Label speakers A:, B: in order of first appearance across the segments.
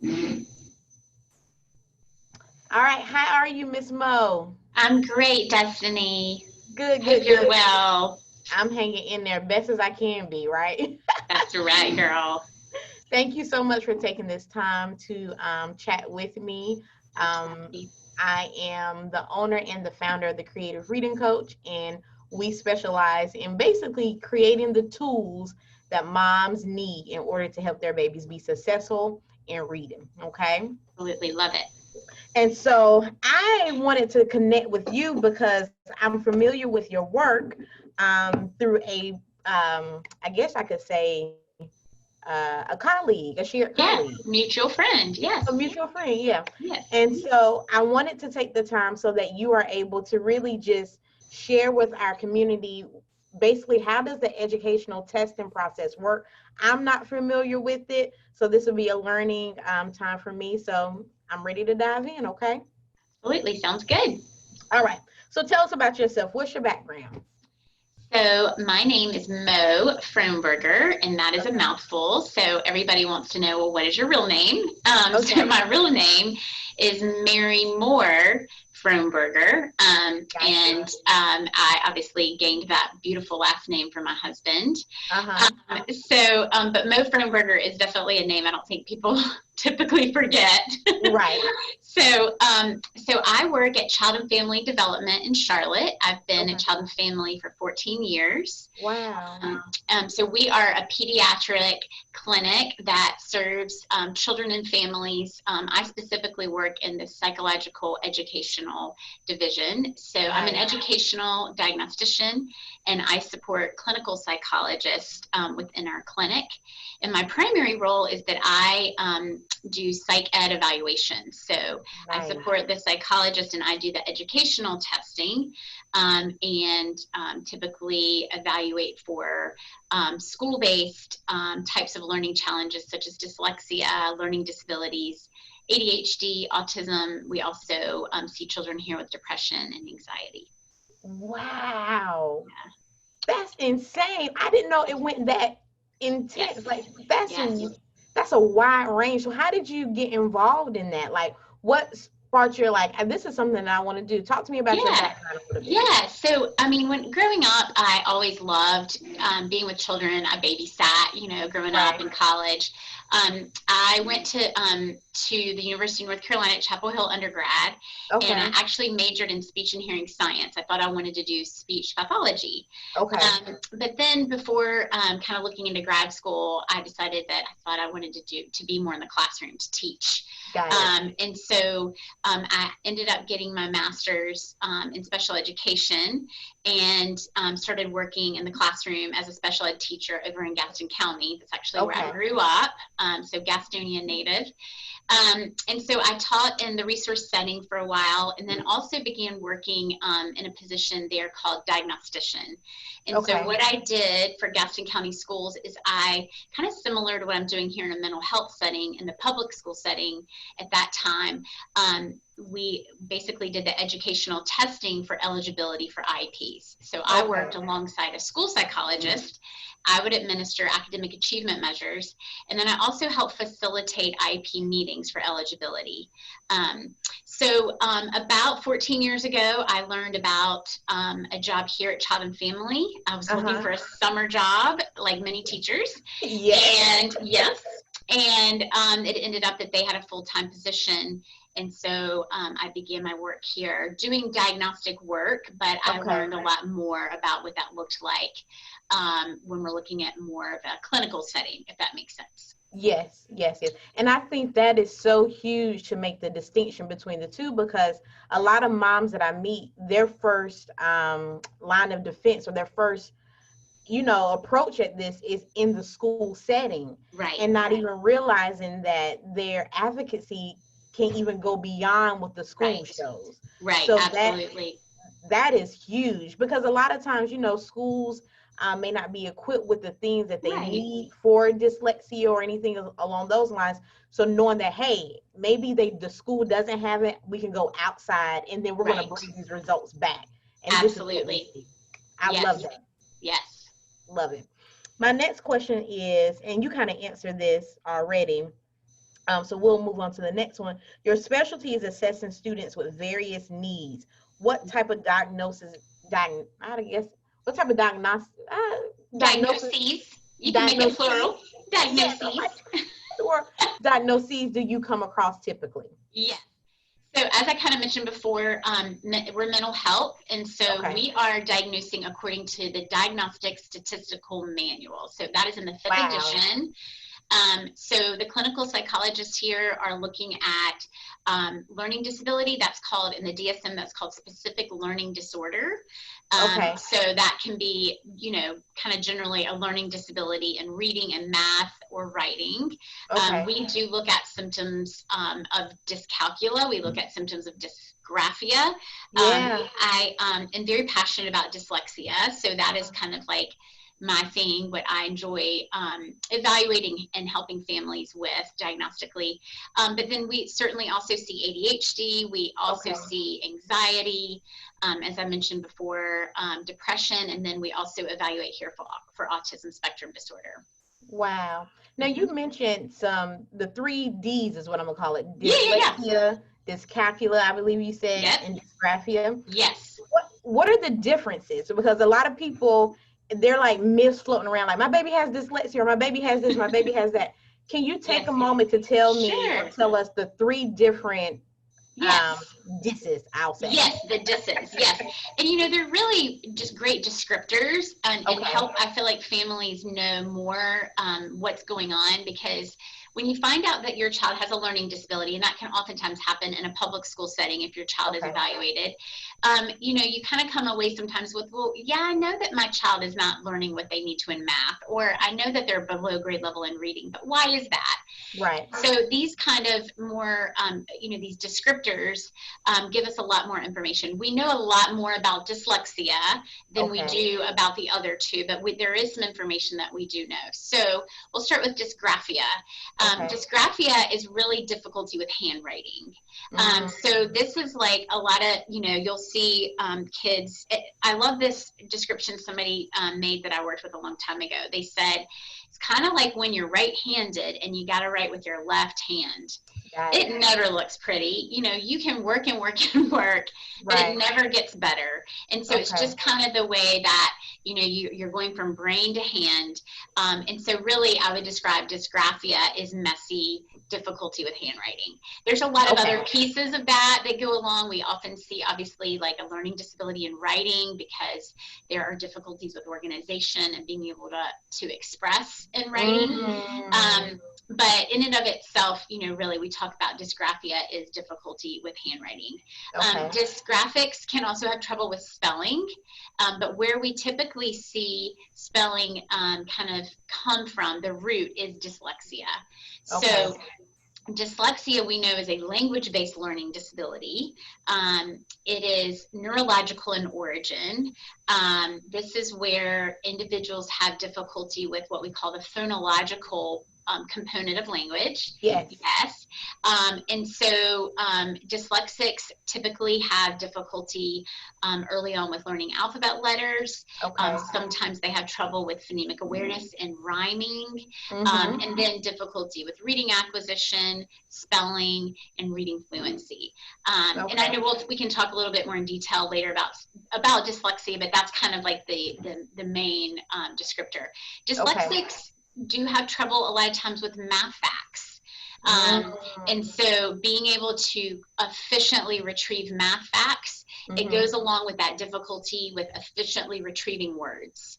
A: All right. How are you, Miss Mo?
B: I'm great, Destiny.
A: Good,
B: Hope
A: good,
B: you're
A: good.
B: well.
A: I'm hanging in there best as I can be, right?
B: That's right, girl.
A: Thank you so much for taking this time to chat with me. Um,
B: Absolutely.
A: I am the owner and the founder of the Creative Reading Coach, and we specialize in basically creating the tools that moms need in order to help their babies be successful in reading. Okay.
B: Absolutely love it.
A: And so I wanted to connect with you because I'm familiar with your work through I guess I could say, a colleague, a shared colleague,
B: Yes, mutual friend.
A: a
B: Yes,
A: mutual friend. Yeah.
B: yes.
A: And so I wanted to take the time so that you are able to really just share with our community basically how does the educational testing process work. I'm not familiar with it, so this will be a learning time for me. So I'm ready to dive in. Okay.
B: Absolutely. Sounds good.
A: All right. So tell us about yourself. What's your background?
B: So my name is Mo Froneberger, and that is a
A: Okay.
B: mouthful. So everybody wants to know, well, what is your real name? So
A: Okay.
B: my real name is Mary Moore Froneberger, and
A: Gotcha.
B: I obviously gained that beautiful last name from my husband.
A: Uh-huh.
B: But Mo Froneberger is definitely a name I don't think people typically forget.
A: Right.
B: So I work at Child and Family Development in Charlotte. I've been at
A: Okay.
B: Child and Family for 14 years.
A: Wow.
B: So we are a pediatric clinic that serves children and families. I specifically work in the psychological educational division. So I'm an
A: Nice.
B: educational diagnostician, and I support clinical psychologists within our clinic. And my primary role is that I do psych ed evaluations. So I
A: Nice.
B: support the psychologist and I do the educational testing, and typically evaluate for school-based types of learning challenges such as dyslexia, learning disabilities, ADHD, autism. We also see children here with depression and anxiety.
A: Wow.
B: Yeah.
A: That's insane. I didn't know it went that intense.
B: Yes.
A: Like that's
B: Yes.
A: that's a wide range. So how did you get involved in that? Like what sparked your like, this is something that I want to do. Talk to me about your
B: Yeah.
A: background a little bit.
B: Yeah. So, I mean, when growing up, I always loved being with children. I babysat, growing up
A: Right.
B: in college. I went to the University of North Carolina at Chapel Hill undergrad, and I
A: Okay.
B: actually majored in speech and hearing science. I thought I wanted to do speech pathology.
A: Okay.
B: But then before kind of looking into grad school, I decided that I thought I wanted to be more in the classroom to teach.
A: Got it.
B: And so I ended up getting my master's in special education and started working in the classroom as a special ed teacher over in Gaston County. That's actually where I
A: Okay.
B: grew up, so Gastonian native. And so I taught in the resource setting for a while and then also began working in a position there called Diagnostician. And so
A: Okay.
B: what I did for Gaston County Schools is I, kind of similar to what I'm doing here in a mental health setting, in the public school setting at that time, we basically did the educational testing for eligibility for IEPs. So I
A: Okay.
B: worked alongside a school psychologist. I would administer academic achievement measures, and then I also help facilitate IEP meetings for eligibility. About 14 years ago, I learned about a job here at Child and Family. I was looking
A: Uh-huh.
B: for a summer job, like many teachers,
A: Yes.
B: and yes, and it ended up that they had a full-time position. And so I began my work here doing diagnostic work, but I
A: Okay.
B: learned a lot more about what that looked like when we're looking at more of a clinical setting, if that makes sense.
A: Yes, yes, yes. And I think that is so huge to make the distinction between the two because a lot of moms that I meet, their first line of defense or their first, approach at this is in the school setting
B: Right,
A: and not even realizing that their advocacy can even go beyond what the school
B: right,
A: shows.
B: right,
A: So
B: absolutely.
A: that is huge because a lot of times, schools may not be equipped with the things that they
B: Right,
A: need for dyslexia or anything along those lines. So knowing that, hey, maybe the school doesn't have it, we can go outside and then we're going to
B: right,
A: bring these results back. And this is what we
B: absolutely.
A: see. I love
B: Yes,
A: that.
B: yes.
A: Love it. My next question is, and you kind of answered this already. So we'll move on to the next one. Your specialty is assessing students with various needs. What type of diagnosis, I guess, what type of diagnosis,
B: Diagnoses. You can make it
A: diagnoses,
B: plural.
A: yeah,
B: Diagnoses.
A: or diagnoses do you come across typically?
B: Yes. So as I kind of mentioned before, we're mental health, and so
A: Okay.
B: we are diagnosing according to the Diagnostic Statistical Manual. So that is in the 5th edition. So the clinical psychologists here are looking at learning disability. That's called, in the DSM, that's called specific learning disorder.
A: Okay.
B: So that can be, kind of generally a learning disability in reading and math or writing.
A: Okay.
B: We do look at symptoms of dyscalculia. We look at symptoms of dysgraphia.
A: Yeah.
B: I am very passionate about dyslexia. So that is kind of like my thing, what I enjoy evaluating and helping families with diagnostically. But then we certainly also see ADHD. We also see anxiety, as I mentioned before, depression, and then we also evaluate here for autism spectrum disorder.
A: Wow. Now you mentioned the 3 Ds is what I'm gonna call it.
B: Dyslexia,
A: dyscalculia, I believe you said, and dysgraphia.
B: Yes.
A: What are the differences? Because a lot of people, they're like myths floating around, like my baby has dyslexia, or my baby has this, my baby has that. Can you take a moment to tell me or tell us the 3 different disses, I'll say?
B: Yes, the disses, yes. And they're really just great descriptors and help, I feel like, families know more what's going on, because when you find out that your child has a learning disability, and that can oftentimes happen in a public school setting if your child is evaluated, you kind of come away sometimes with, well, yeah, I know that my child is not learning what they need to in math, or I know that they're below grade level in reading, but why is that?
A: Right.
B: So these kind of more, these descriptors give us a lot more information. We know a lot more about dyslexia than we do about the other 2, but there is some information that we do know. So we'll start with dysgraphia. Dysgraphia is really difficulty with handwriting. So this is like a lot of, you'll see kids. I love this description somebody made that I worked with a long time ago. They said, it's kind of like when you're right-handed and you got to write with your left hand. It never looks pretty. You can work and work and work, but it never gets better. And so it's just kind of the way that, you're going from brain to hand. And so really I would describe dysgraphia is messy difficulty with handwriting. There's a lot of other pieces of that go along. We often see, obviously, like a learning disability in writing, because there are difficulties with organization and being able to express in writing. But in and of itself, really, we talk about dysgraphia is difficulty with handwriting. Dysgraphics can also have trouble with spelling, but where we typically see spelling kind of come from, the root is dyslexia. So dyslexia, we know, is a language-based learning disability. It is neurological in origin. This is where individuals have difficulty with what we call the phonological component of language.
A: Yes.
B: And so dyslexics typically have difficulty early on with learning alphabet letters. Sometimes they have trouble with phonemic awareness and rhyming, and then difficulty with reading acquisition, spelling, and reading fluency. And I know we can talk a little bit more in detail later about dyslexia, but that's kind of like the main descriptor. Dyslexics do have trouble a lot of times with math facts. And so being able to efficiently retrieve math facts, it goes along with that difficulty with efficiently retrieving words.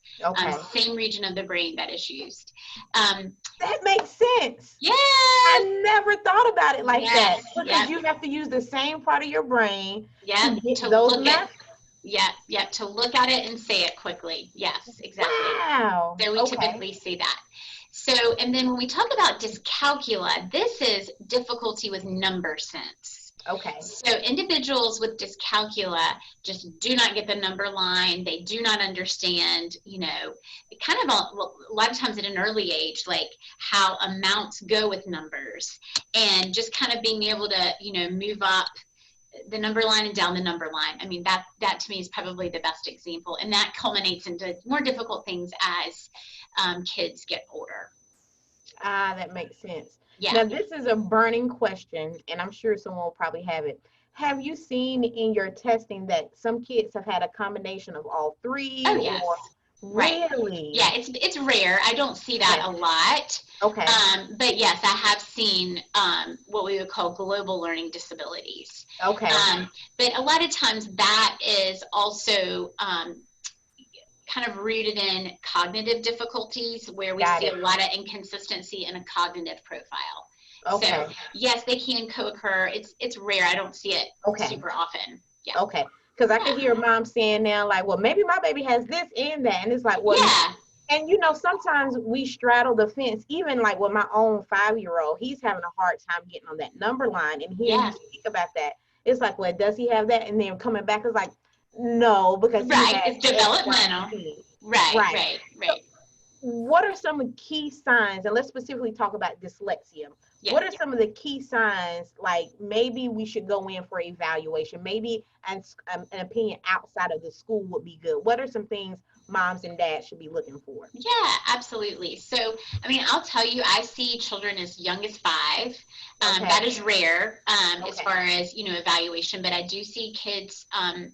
B: Same region of the brain that is used.
A: That makes sense.
B: Yeah.
A: I never thought about it like that. Because you have to use the same part of your brain to get those math.
B: To look at it and say it quickly. Yes, exactly.
A: Wow.
B: So we typically see that. So, and then when we talk about dyscalculia, this is difficulty with number sense. So individuals with dyscalculia just do not get the number line. They do not understand, kind of a lot of times at an early age, like how amounts go with numbers, and just kind of being able to, move up the number line and down the number line. I mean, that to me is probably the best example. And that culminates into more difficult things as kids get older.
A: That makes sense.
B: Yeah.
A: Now, this is a burning question, and I'm sure someone will probably have it. Have you seen in your testing that some kids have had a combination of all three?
B: Oh, yes.
A: Or
B: Right.
A: really?
B: Yeah, it's rare. I don't see that a lot.
A: Okay.
B: But yes, I have seen what we would call global learning disabilities.
A: Okay.
B: But a lot of times that is also kind of rooted in cognitive difficulties, where we see a lot of inconsistency in a cognitive profile.
A: Okay.
B: So yes, they can co-occur. It's rare. I don't see it super often. Yeah.
A: Okay. Because I can hear mom saying now, like, well, maybe my baby has this and that. And it's like, well,
B: yeah.
A: And sometimes we straddle the fence, even like with my own 5-year-old, he's having a hard time getting on that number line. And hearing you speak about that, it's like, well, does he have that? And then coming back is like, no, because
B: it's developmental. Right.
A: So what are some of the key signs? And let's specifically talk about dyslexia. Yeah. What are some of the key signs, like maybe we should go in for evaluation, maybe an opinion outside of the school would be good? What are some things moms and dads should be looking for?
B: Yeah, absolutely. So, I mean, I'll tell you, I see children as young as 5. That is rare as far as, evaluation, but I do see kids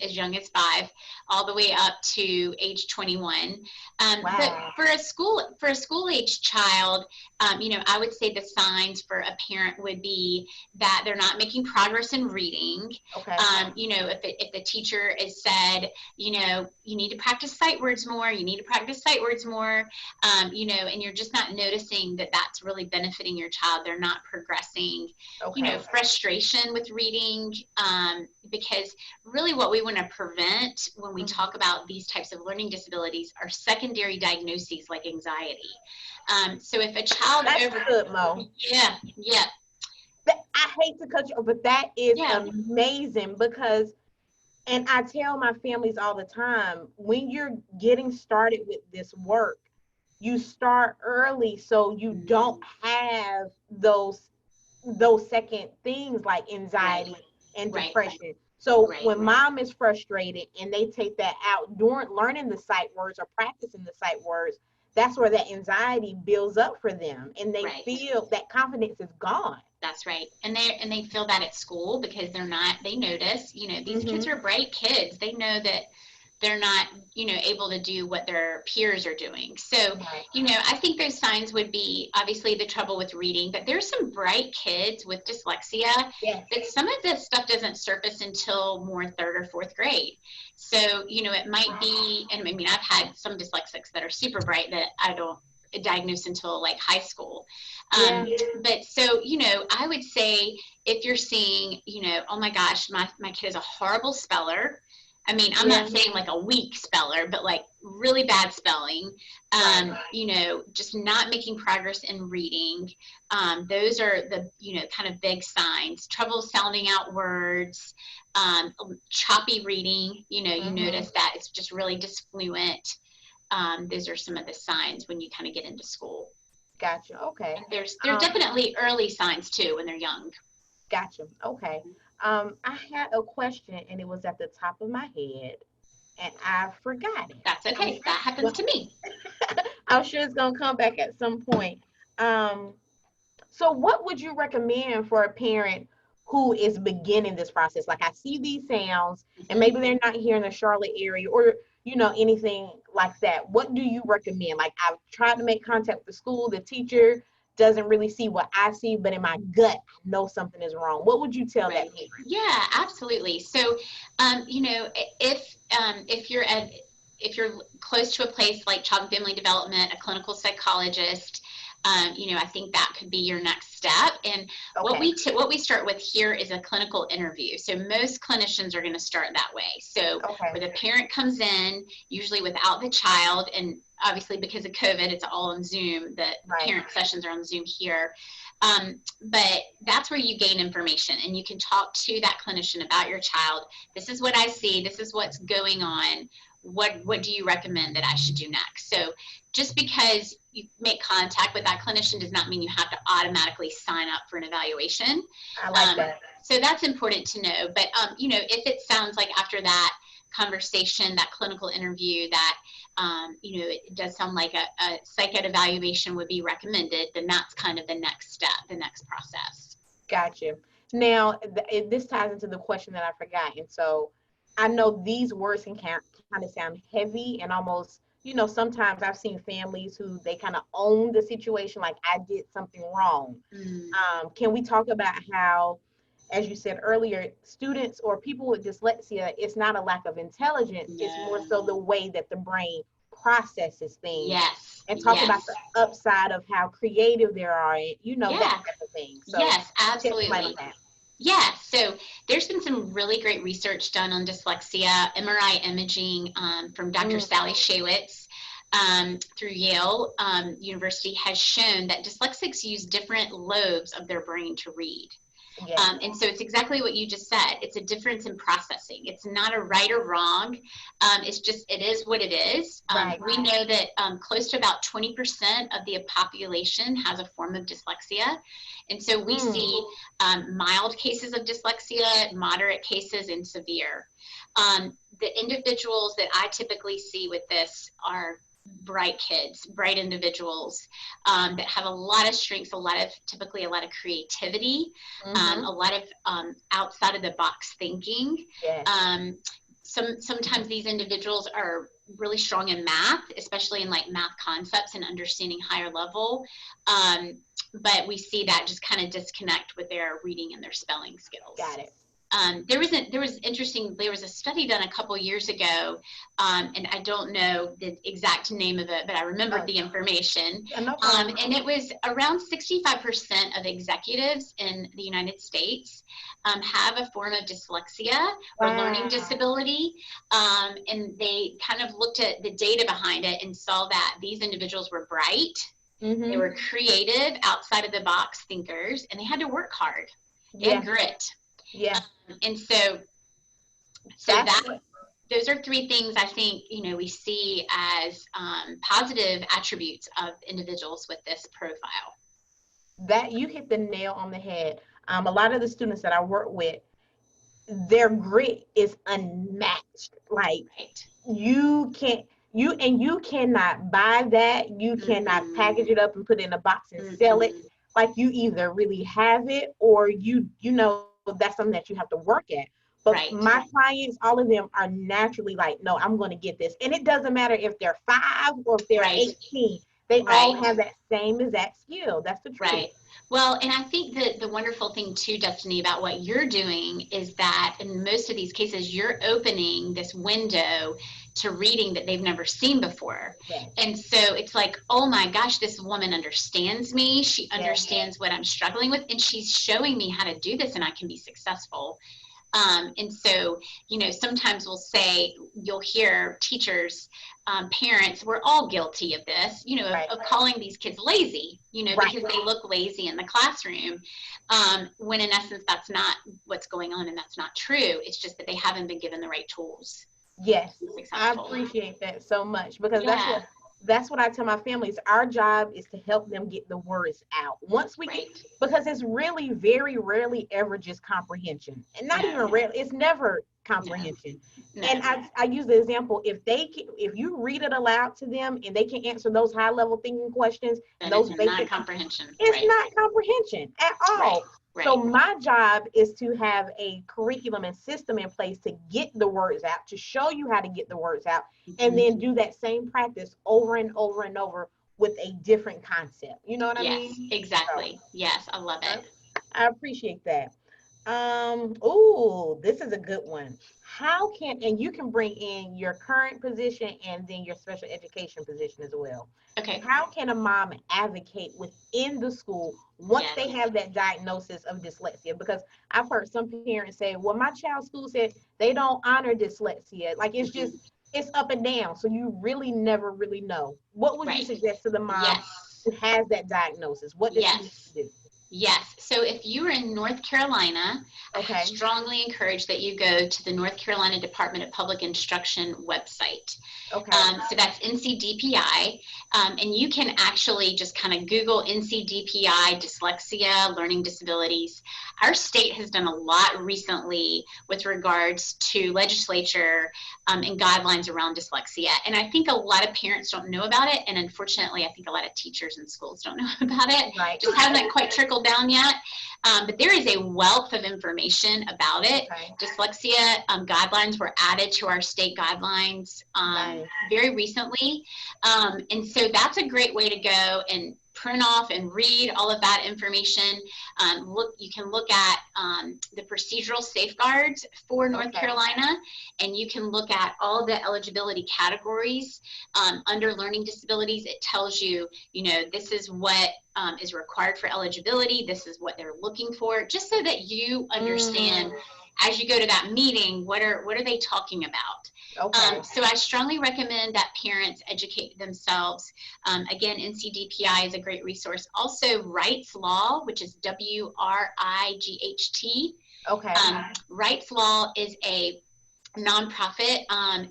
B: as young as 5 all the way up to age 21. But for a school age child, I would say the signs for a parent would be that they're not making progress in reading. If the teacher has said, you need to practice sight words more, and you're just not noticing that that's really benefiting your child. They're not progressing. Frustration with reading, because really what we want to prevent when we talk about these types of learning disabilities are secondary diagnoses like anxiety. So if a child
A: good, Mo.
B: Yeah.
A: I hate to cut you off, but that is amazing, because and I tell my families all the time, when you're getting started with this work, you start early so you don't have those second things like anxiety and depression. So when mom is frustrated and they take that out during learning the sight words or practicing the sight words, that's where that anxiety builds up for them, and they feel that confidence is gone.
B: That's right. And they feel that at school because they notice, these kids are bright kids. They know that they're not, able to do what their peers are doing. So, I think those signs would be obviously the trouble with reading, but there's some bright kids with dyslexia that some of this stuff doesn't surface until more 3rd or 4th grade. So, it might be, and I mean, I've had some dyslexics that are super bright that I don't diagnose until like high school. But so, I would say if you're seeing, oh my gosh, my kid is a horrible speller. I mean, I'm not saying like a weak speller, but like really bad spelling, just not making progress in reading. Those are the, kind of big signs. Trouble sounding out words, choppy reading, you notice that it's just really disfluent. Those are some of the signs when you kind of get into school.
A: Gotcha. Okay.
B: And there's definitely early signs too when they're young.
A: Gotcha. Okay. I had a question and it was at the top of my head and I forgot it.
B: That's okay. That happens to me.
A: I'm sure it's going to come back at some point. So what would you recommend for a parent who is beginning this process? Like, I see these sounds and maybe they're not here in the Charlotte area or, anything like that. What do you recommend? Like, I've tried to make contact with the school, the teacher doesn't really see what I see, but in my gut, I know something is wrong. What would you tell that parent?
B: Yeah, absolutely. So, if you're close to a place like Child and Family Development, a clinical psychologist, I think that could be your next step. And what we start with here is a clinical interview. So most clinicians are going to start that way. So where the parent comes in, usually without the child, and obviously because of COVID, it's all on Zoom. The parent sessions are on Zoom here. But that's where you gain information and you can talk to that clinician about your child. This is what I see. This is what's going on. What do you recommend that I should do next? So just because you make contact with that clinician does not mean you have to automatically sign up for an evaluation.
A: I like that.
B: So that's important to know. But, if it sounds like after that, conversation, that clinical interview, that, it does sound like a psych ed evaluation would be recommended, then that's kind of the next step, the next process.
A: Gotcha. Now, this ties into the question that I forgot. And so I know these words can kind of sound heavy and almost, sometimes I've seen families who they kind of own the situation, like I did something wrong. Can we talk about how, as you said earlier, students or people with dyslexia, it's not a lack of intelligence, it's more so the way that the brain processes things.
B: Yes.
A: And talk about the upside of how creative they are, that type of thing. So
B: yes, absolutely. Yeah, so there's been some really great research done on dyslexia, MRI imaging from Dr. Sally Shawitz through Yale University has shown that dyslexics use different lobes of their brain to read. Yeah. And so it's exactly what you just said. It's a difference in processing. It's not a right or wrong. It is what it is. We know that close to about 20% of the population has a form of dyslexia. And so we see mild cases of dyslexia, moderate cases, and severe. The individuals that I typically see with this are bright kids, bright individuals that have a lot of strengths, typically a lot of creativity, a lot of outside of the box thinking. Yes. Sometimes these individuals are really strong in math, especially in like math concepts and understanding higher level. But we see that just kind of disconnect with their reading and their spelling skills. Got it. There was a study done a couple years ago, and I don't know the exact name of it, but I remember the information. And it was around 65% of executives in the United States have a form of dyslexia or learning disability. And they kind of looked at the data behind it and saw that these individuals were bright, they were creative, outside of the box thinkers, and they had to work hard and grit. Yeah. And so those are three things I think, we see as positive attributes of individuals with this profile.
A: That you hit the nail on the head. A lot of the students that I work with, their grit is unmatched. Like you cannot buy that. You cannot package it up and put it in a box and sell it. Like you either really have it or that's something that you have to work at. But my clients, all of them are naturally like, no, I'm going to get this. And it doesn't matter if they're 5 or if they're 18. They all have that same exact skill. That's the truth.
B: Right. Well, and I think that the wonderful thing too, Destiny, about what you're doing is that in most of these cases, you're opening this window to reading that they've never seen before. Yes. And so it's like, oh my gosh, this woman understands me. She understands what I'm struggling with, and she's showing me how to do this, and I can be successful. And so, sometimes you'll hear teachers, parents, we're all guilty of this, of calling these kids lazy, because they look lazy in the classroom, when in essence, that's not what's going on, and that's not true. It's just that they haven't been given the right tools.
A: Yes, I appreciate that so much, because that's what I tell my families. Our job is to help them get the words out. Once we get, because it's really very rarely ever just comprehension, and not even rarely, it's never comprehension. No. And I use the example, if you read it aloud to them and they can answer those high level thinking questions,
B: and those basic comprehension.
A: It's not comprehension at all. Right. So my job is to have a curriculum and system in place to get the words out, to show you how to get the words out, and then do that same practice over and over and over with a different concept. You know what I mean?
B: Yes, exactly. So, yes, I love it.
A: I appreciate that. This is a good one. And you can bring in your current position and then your special education position as well.
B: Okay.
A: How can a mom advocate within the school once they have that diagnosis of dyslexia? Because I've heard some parents say, well, my child's school said they don't honor dyslexia. Like it's just, it's up and down. So you really never really know. What would you suggest to the mom who has that diagnosis? What does she need to do?
B: Yes. So if you are in North Carolina, I strongly encourage that you go to the North Carolina Department of Public Instruction website. Okay. So that's NCDPI. And you can actually just kind of Google NCDPI, dyslexia, learning disabilities. our state has done a lot recently with regards to legislature and guidelines around dyslexia. And I think a lot of parents don't know about it. And unfortunately, I think a lot of teachers in schools don't know about it.
A: Right.
B: Just haven't quite trickled down yet. But there is a wealth of information about it.
A: Okay.
B: Dyslexia guidelines were added to our state guidelines very recently. And so that's a great way to go and print off and read all of that information. You can look at the procedural safeguards for North Carolina, and you can look at all the eligibility categories under learning disabilities. It tells you, this is what is required for eligibility. This is what they're looking for, just so that you understand as you go to that meeting, what are they talking about?
A: Okay.
B: So I strongly recommend that parents educate themselves. Again, NCDPI is a great resource. Also, Rights Law, which is WRIGHT.
A: Okay.
B: Rights Law is a nonprofit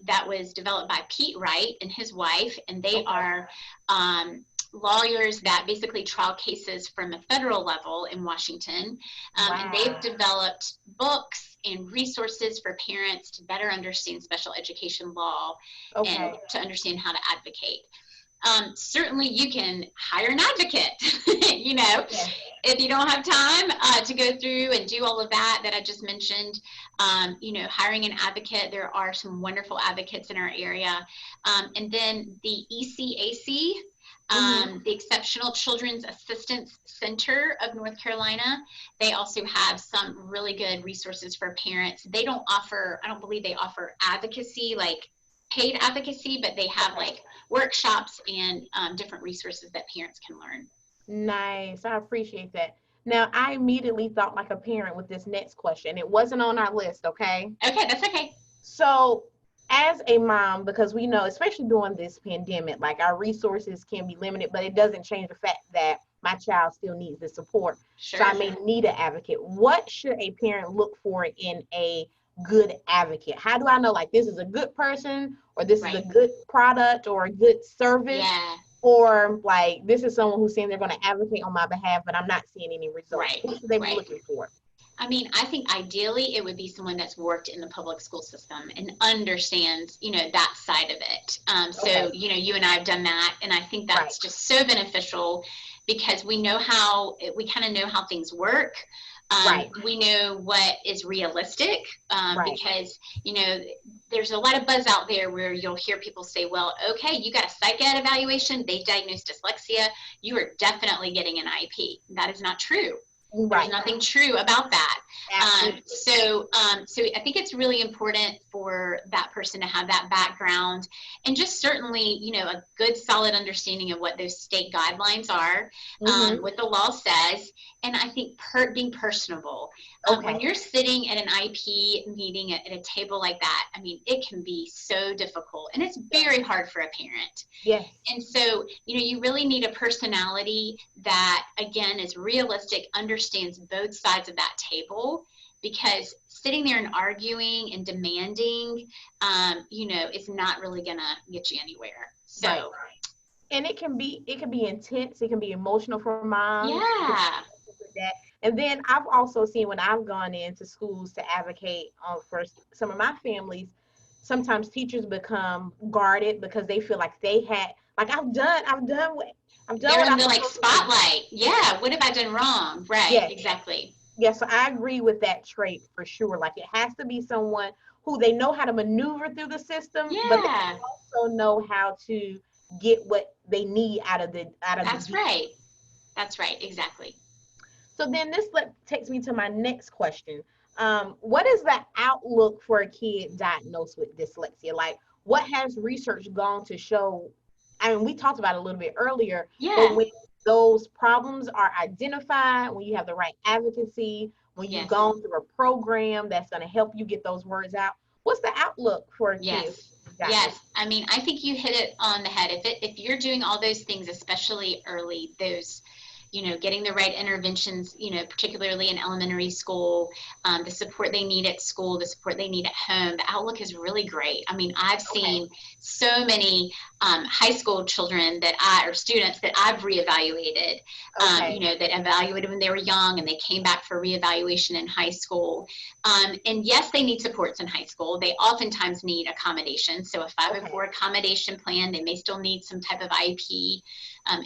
B: that was developed by Pete Wright and his wife, and they are lawyers that basically trial cases from the federal level in Washington. And they've developed books and resources for parents to better understand special education law and to understand how to advocate. Certainly you can hire an advocate, if you don't have time to go through and do all of that I just mentioned, hiring an advocate. There are some wonderful advocates in our area. And then the ECAC, the Exceptional Children's Assistance Center of North Carolina, they also have some really good resources for parents. They don't offer, I don't believe they offer advocacy, like paid advocacy, but they have like workshops and different resources that parents can learn.
A: Nice. I appreciate that. Now, I immediately thought like a parent with this next question. It wasn't on our list, okay?
B: Okay, that's okay.
A: So, as a mom, because we know, especially during this pandemic, like our resources can be limited, but it doesn't change the fact that my child still needs the support.
B: Sure.
A: So I may need an advocate. What should a parent look for in a good advocate? How do I know, like, this is a good person, or this is a good product or a good service?
B: Yeah.
A: Or like, this is someone who's saying they're going to advocate on my behalf, but I'm not seeing any results.
B: Right.
A: What should they be looking for?
B: I mean, I think ideally it would be someone that's worked in the public school system and understands, that side of it. So, you and I have done that. And I think that's just so beneficial because we kind of know how things work. We know what is realistic because, there's a lot of buzz out there where you'll hear people say, well, okay, you got a psych ed evaluation, they diagnosed dyslexia, you are definitely getting an IEP. That is not true. There's nothing true about that. So I think it's really important for that person to have that background and just certainly, a good solid understanding of what those state guidelines are, what the law says. And I think being personable. When you're sitting at an IEP meeting at a table like that, I mean, it can be so difficult and it's very hard for a parent.
A: Yes.
B: And so, you really need a personality that, again, is realistic, understands both sides of that table, because sitting there and arguing and demanding, is not really going to get you anywhere. So,
A: and it can be intense. It can be emotional for moms.
B: Yeah.
A: And then I've also seen when I've gone into schools to advocate for some of my families, sometimes teachers become guarded because they feel like they had, like, I've done what
B: they're in the spotlight. Yeah. What have I done wrong? Right.
A: Yes.
B: Exactly.
A: Yeah. So I agree with that trait for sure. Like, it has to be someone who they know how to maneuver through the system, but they also know how to get what they need out of the.
B: That's right. That's right. Exactly.
A: So then this takes me to my next question. What is the outlook for a kid diagnosed with dyslexia? Like, what has research gone to show? I mean, we talked about it a little bit earlier, but when those problems are identified, when you have the right advocacy, when you've gone through a program that's going to help you get those words out, what's the outlook for a kid?
B: Yes. I mean, I think you hit it on the head. If you're doing all those things, especially early, those getting the right interventions, particularly in elementary school, the support they need at school, the support they need at home. The outlook is really great. I mean, I've seen so many high school children or students that I've reevaluated, that evaluated when they were young and they came back for reevaluation in high school. And yes, they need supports in high school. They oftentimes need accommodations. So a 504 accommodation plan, they may still need some type of IEP.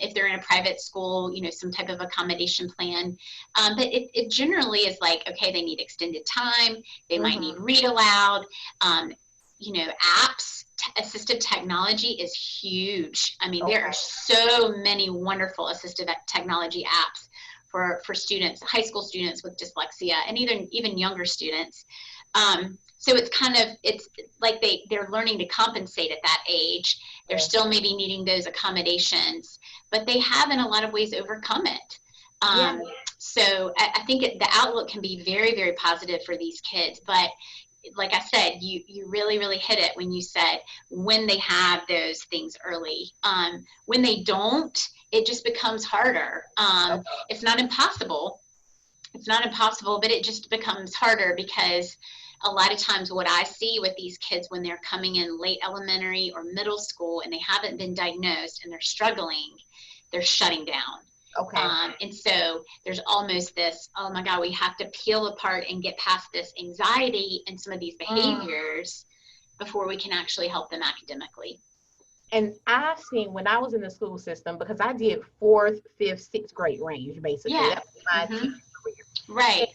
B: If they're in a private school, some type of accommodation plan. But it generally is like, okay, they need extended time. They might need read aloud. Apps, assistive technology is huge. I mean, there are so many wonderful assistive technology apps for students, high school students with dyslexia, and even younger students. So it's like they're learning to compensate at that age. They're still maybe needing those accommodations, but they have in a lot of ways overcome it. So I think the outlook can be very, very positive for these kids. But like I said, you really, really hit it when you said when they have those things early. When they don't, it just becomes harder. It's not impossible. It's not impossible, but it just becomes harder because a lot of times what I see with these kids when they're coming in late elementary or middle school and they haven't been diagnosed and they're struggling, they're shutting down. And so there's almost this, oh my God, we have to peel apart and get past this anxiety and some of these behaviors before we can actually help them academically.
A: And I've seen when I was in the school system, because I did 4th, 5th, 6th grade range, basically. That was my teaching career.
B: Right.
A: And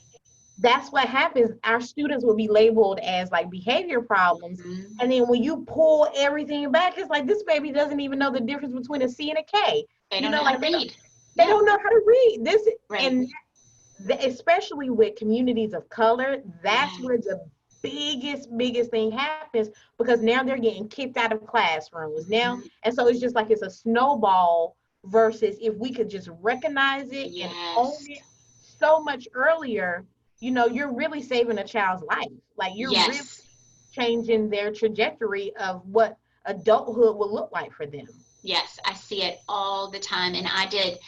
A: that's what happens. Our students will be labeled as like behavior problems. And then when you pull everything back, it's like this baby doesn't even know the difference between a C and a K.
B: They don't know how to read.
A: They don't know how to read. And especially with communities of color, that's where the biggest thing happens, because now they're getting kicked out of classrooms now. And so it's just like it's a snowball versus if we could just recognize it and own it so much earlier, you're really saving a child's life. Like you're really changing their trajectory of what adulthood will look like for them.
B: Yes, I see it all the time. And I did,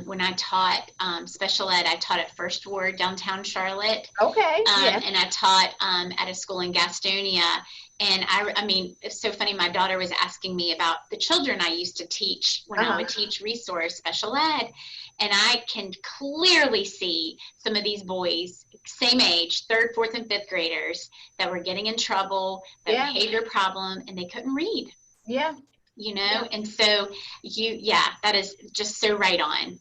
B: when I taught special ed, I taught at First Ward, downtown Charlotte. And I taught at a school in Gastonia. And I mean, it's so funny. My daughter was asking me about the children I used to teach when I would teach resource special ed. And I can clearly see some of these boys, same age, 3rd, 4th, and 5th graders, that were getting in trouble, the behavior problem, and they couldn't read. And so that is just so right on.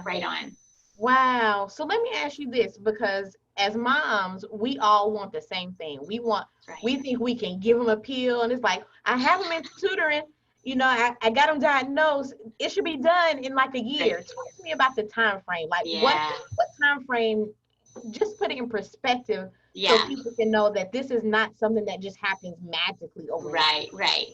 B: Right on.
A: Wow. So let me ask you this, because as moms, we all want the same thing. We think we can give them a pill, and it's like, I have them in tutoring, I got them diagnosed. It should be done in like a year. Talk to me about the time frame. Like what time frame, just put it in perspective. So people can know that this is not something that just happens magically overnight.
B: Right.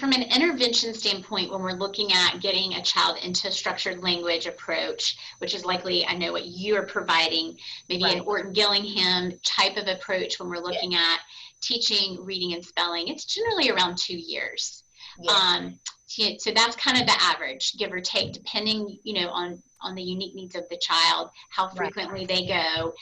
B: From an intervention standpoint, when we're looking at getting a child into a structured language approach, which is likely, I know what you are providing, maybe an Orton Gillingham type of approach when we're looking at teaching reading and spelling, it's generally around 2 years. So that's kind of the average, give or take, depending, on the unique needs of the child, how frequently they go.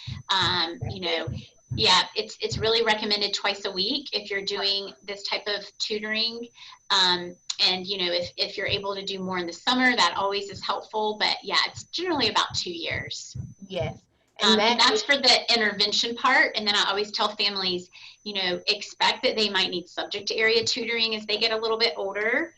B: It's really recommended twice a week if you're doing this type of tutoring. And, if you're able to do more in the summer, that always is helpful. But it's generally about 2 years. And that's for the intervention part. And then I always tell families, expect that they might need subject area tutoring as they get a little bit older.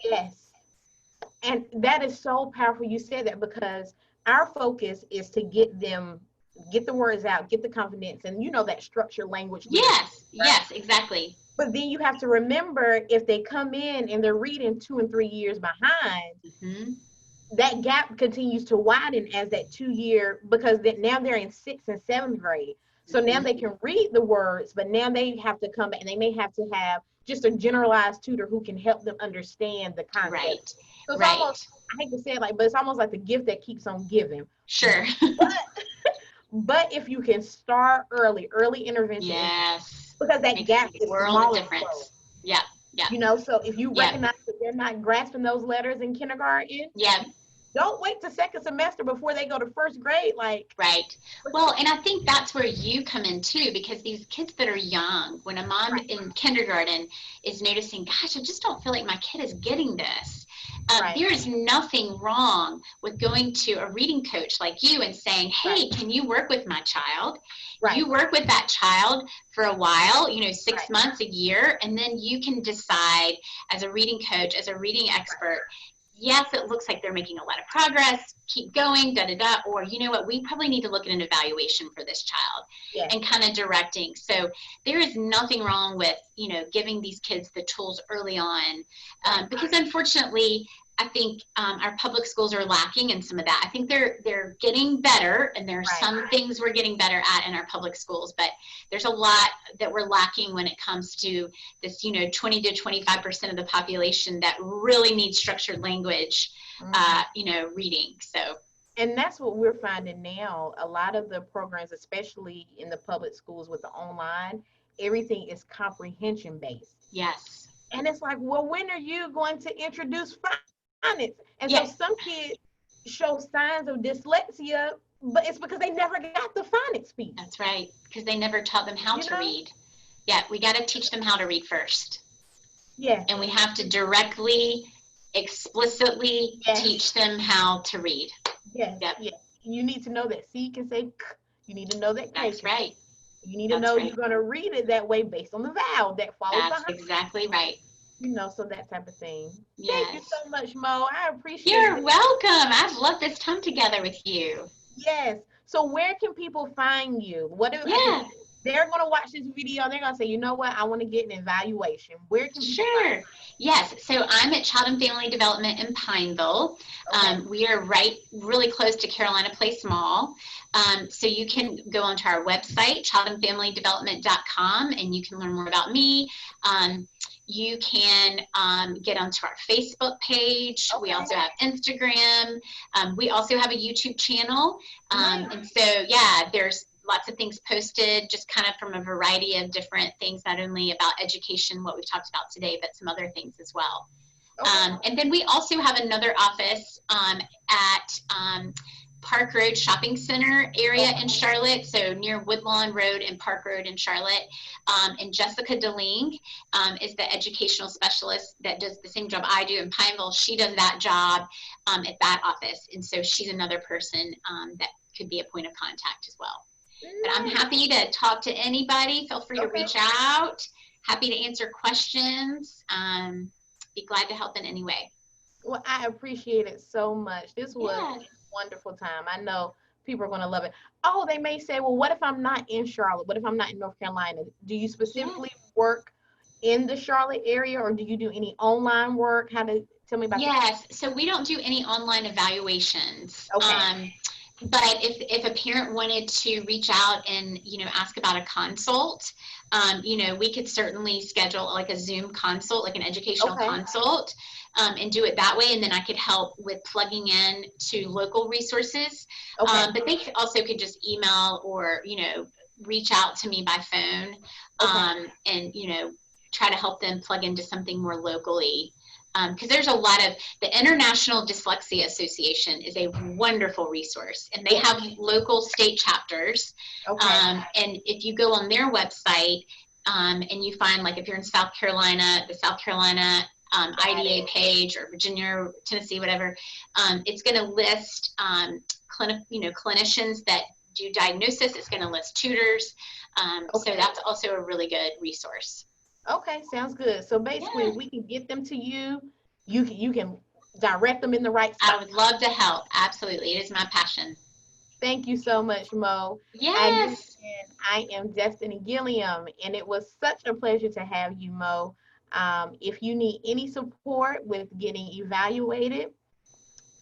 A: And that is so powerful you said that, because our focus is to get the words out, get the confidence, and that structured language.
B: Yes, exactly.
A: But then you have to remember, if they come in and they're reading 2 and 3 years behind, that gap continues to widen as that 2 year, because now they're in 6th and 7th grade. So now they can read the words, but now they have to come back and they may have to have just a generalized tutor who can help them understand the concept. So it's almost, I hate to say it but it's almost like the gift that keeps on giving.
B: Sure.
A: But if you can start early intervention. Because that gap is
B: world difference.
A: So if you recognize that they're not grasping those letters in kindergarten. Don't wait to second semester before they go to first grade. Like,
B: right. Well, and I think that's where you come in too, because these kids that are young, when a mom
A: right,
B: in kindergarten is noticing, gosh, I just don't feel like my kid is getting this.
A: right,
B: There is nothing wrong with going to a reading coach like you and saying,
A: right,
B: hey, can you work with my child?
A: right,
B: You work with that child for a while, you know, 6
A: right,
B: months, a year, and then you can decide as a reading coach, as a reading expert, yes, it looks like they're making a lot of progress, keep going, da da da, or you know what, we probably need to look at an evaluation for this child
A: yes,
B: and kind of directing. So there is nothing wrong with, you know, giving these kids the tools early on,
A: right,
B: because unfortunately, I think our public schools are lacking in some of that. I think they're getting better, and there are
A: right.
B: some things we're getting better at in our public schools, but there's a lot that we're lacking when it comes to this, you know, 20 to 25% of the population that really needs structured language, you know, reading. So,
A: And that's what we're finding now. A lot of the programs, especially in the public schools with the online, everything is comprehension based.
B: yes.
A: And it's like, well, when are you going to introduce phonics? And so
B: Yeah,
A: some kids show signs of dyslexia, but it's because they never got the phonics piece,
B: that's right. Because they never taught them how
A: you
B: to
A: know?
B: read. Yeah, we got to teach them how to read first.
A: Yes,
B: And we have to directly, explicitly
A: yes,
B: teach them how to read.
A: yes,
B: Yep,
A: yes. You need to know that C can say k. You need to know that K
B: that's
A: can say.
B: right.
A: You need to
B: That's
A: know
B: right.
A: you're going to read it that way based on the vowel that follows
B: That's
A: behind,
B: exactly right.
A: so that type of thing. Thank you
B: Yes.
A: so much, Mo. I appreciate
B: You're
A: this.
B: welcome. I've loved this time together with you.
A: Yes. So where can people find you? What if, because
B: Yeah,
A: they're going to watch this video, they're going to say, you know what, I want to get an evaluation. Where can people find
B: sure. Yes. So I'm at Child and Family Development in Pineville.
A: you? Okay.
B: We are really close to Carolina Place Mall. So you can go onto our website, childandfamilydevelopment.com, and you can learn more about me. You can get onto our Facebook page. We
A: Okay.
B: also have Instagram. We also have a YouTube channel.
A: Nice.
B: And so, yeah, there's lots of things posted just kind of from a variety of different things, not only about education, what we've talked about today, but some other things as well.
A: Okay.
B: And then we also have another office at Park Road Shopping Center area
A: Okay.
B: in Charlotte, so near Woodlawn Road and Park Road in Charlotte. And Jessica DeLing is the educational specialist that does the same job I do in Pineville. She does that job at that office, and so she's another person that could be a point of contact as well. But I'm
A: Nice.
B: happy to talk to anybody. Feel free to
A: Okay.
B: reach out. Happy to answer questions. Be glad to help in any way.
A: Well, I appreciate it so much. This was
B: Yeah.
A: a wonderful time. I know people are going to love it. Oh, they may say, well, what if I'm not in Charlotte? What if I'm not in North Carolina? Do you
B: Yeah.
A: specifically work in the Charlotte area, or do you do any online work? Tell me about that.
B: Yes. So we don't do any online evaluations.
A: Okay.
B: But if a parent wanted to reach out and, you know, ask about a consult, you know, we could certainly schedule like a Zoom consult, like an educational
A: Okay.
B: consult, and do it that way. And then I could help with plugging in to local resources.
A: Okay.
B: But they also could just email or, you know, reach out to me by phone,
A: Okay.
B: and, you know, try to help them plug into something more locally. Because there's a lot of, the International Dyslexia Association is a wonderful resource, and they
A: Yes.
B: have local state chapters.
A: Okay.
B: And if you go on their website, and you find, like, if you're in South Carolina, the South Carolina IDA page, or Virginia, or Tennessee, whatever, it's going to list clinicians that do diagnosis. It's going to list tutors. So
A: Okay.
B: that's also a really good resource.
A: Okay. Sounds good. So basically,
B: Yeah.
A: we can get them to you. You can direct them in the right
B: I
A: spot.
B: would love to help. Absolutely. It is my passion.
A: Thank you so much, Mo. Again,
B: Yes.
A: I am Destiny Gilliam, and it was such a pleasure to have you, Mo. If you need any support with getting evaluated,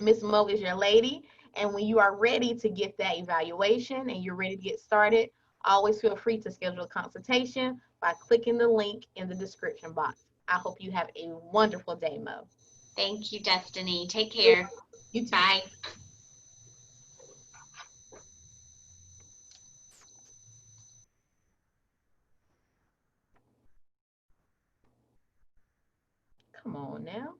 A: Miss Mo is your lady. And when you are ready to get that evaluation and you're ready to get started, always feel free to schedule a consultation by clicking the link in the description box. I hope you have a wonderful day, Mo.
B: Thank you, Destiny. Take care.
A: You too.
B: Bye.
A: Come on now.